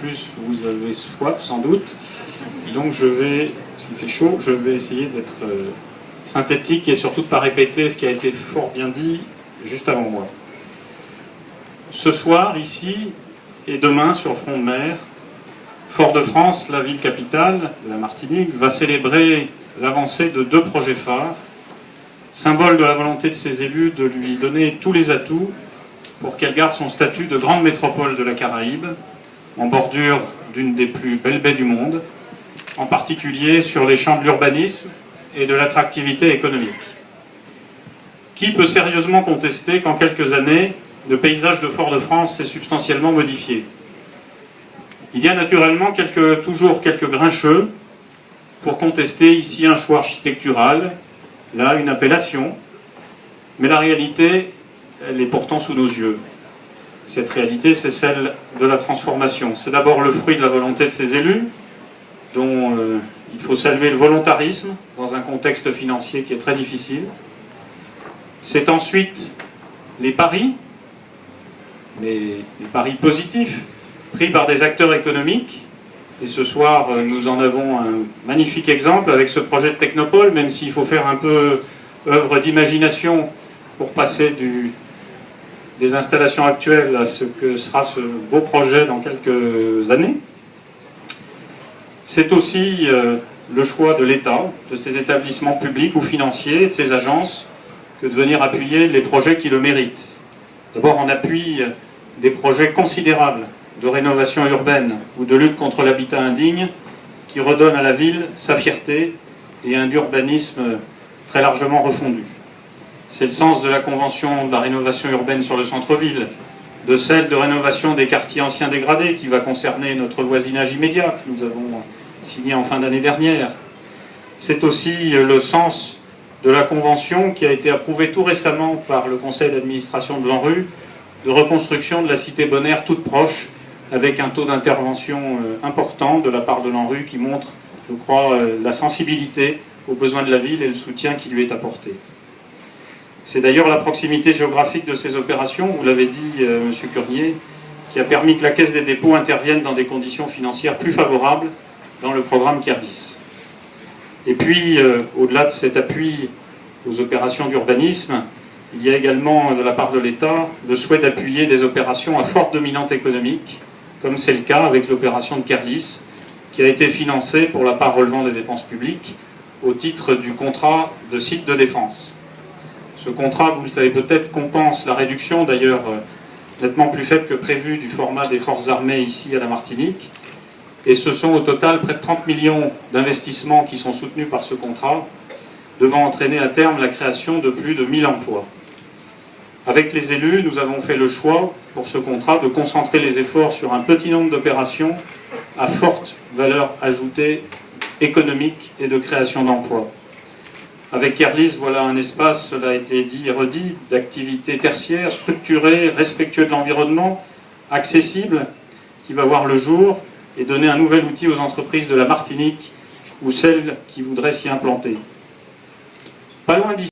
plus vous avez soif sans doute. Et donc je vais, parce qu'il fait chaud, je vais essayer d'être synthétique et surtout de ne pas répéter ce qui a été fort bien dit juste avant moi. Ce soir, ici, et demain sur le front de mer, Fort-de-France, la ville capitale de la Martinique, va célébrer l'avancée de 2 projets phares, symbole de la volonté de ses élus de lui donner tous les atouts pour qu'elle garde son statut de grande métropole de la Caraïbe, en bordure d'une des plus belles baies du monde, en particulier sur les champs de l'urbanisme et de l'attractivité économique. Qui peut sérieusement contester qu'en quelques années, le paysage de Fort-de-France s'est substantiellement modifié? Il y a naturellement toujours quelques grincheux pour contester ici un choix architectural, là une appellation, mais la réalité, elle est pourtant sous nos yeux. Cette réalité, c'est celle de la transformation. C'est d'abord le fruit de la volonté de ces élus, dont il faut saluer le volontarisme dans un contexte financier qui est très difficile. C'est ensuite les paris, mais les paris positifs, pris par des acteurs économiques. Et ce soir, nous en avons un magnifique exemple avec ce projet de Technopole, même s'il faut faire un peu œuvre d'imagination pour passer des installations actuelles à ce que sera ce beau projet dans quelques années. C'est aussi le choix de l'État, de ses établissements publics ou financiers, de ses agences, que de venir appuyer les projets qui le méritent. D'abord, on appuie des projets considérables de rénovation urbaine ou de lutte contre l'habitat indigne qui redonnent à la ville sa fierté et un urbanisme très largement refondu. C'est le sens de la Convention de la rénovation urbaine sur le centre-ville, de celle de rénovation des quartiers anciens dégradés qui va concerner notre voisinage immédiat que nous avons signé en fin d'année dernière. C'est aussi le sens de la Convention qui a été approuvée tout récemment par le conseil d'administration de l'ANRU de reconstruction de la cité Bonaire toute proche, avec un taux d'intervention important de la part de l'ANRU qui montre, je crois, la sensibilité aux besoins de la ville et le soutien qui lui est apporté. C'est d'ailleurs la proximité géographique de ces opérations, vous l'avez dit, M. Curnier, qui a permis que la Caisse des dépôts intervienne dans des conditions financières plus favorables dans le programme CARDIS. Et puis, au-delà de cet appui aux opérations d'urbanisme, il y a également, de la part de l'État, le souhait d'appuyer des opérations à forte dominante économique, comme c'est le cas avec l'opération de Kerlis, qui a été financée pour la part relevant des dépenses publiques au titre du contrat de site de défense. Ce contrat, vous le savez peut-être, compense la réduction, d'ailleurs nettement plus faible que prévu, du format des forces armées ici à la Martinique. Et ce sont au total près de 30 millions d'investissements qui sont soutenus par ce contrat, devant entraîner à terme la création de plus de 1000 emplois. Avec les élus, nous avons fait le choix, pour ce contrat, de concentrer les efforts sur un petit nombre d'opérations à forte valeur ajoutée économique et de création d'emplois. Avec Kerlis, voilà un espace, cela a été dit et redit, d'activité tertiaire, structuré, respectueux de l'environnement, accessible, qui va voir le jour et donner un nouvel outil aux entreprises de la Martinique ou celles qui voudraient s'y implanter. Pas loin d'ici.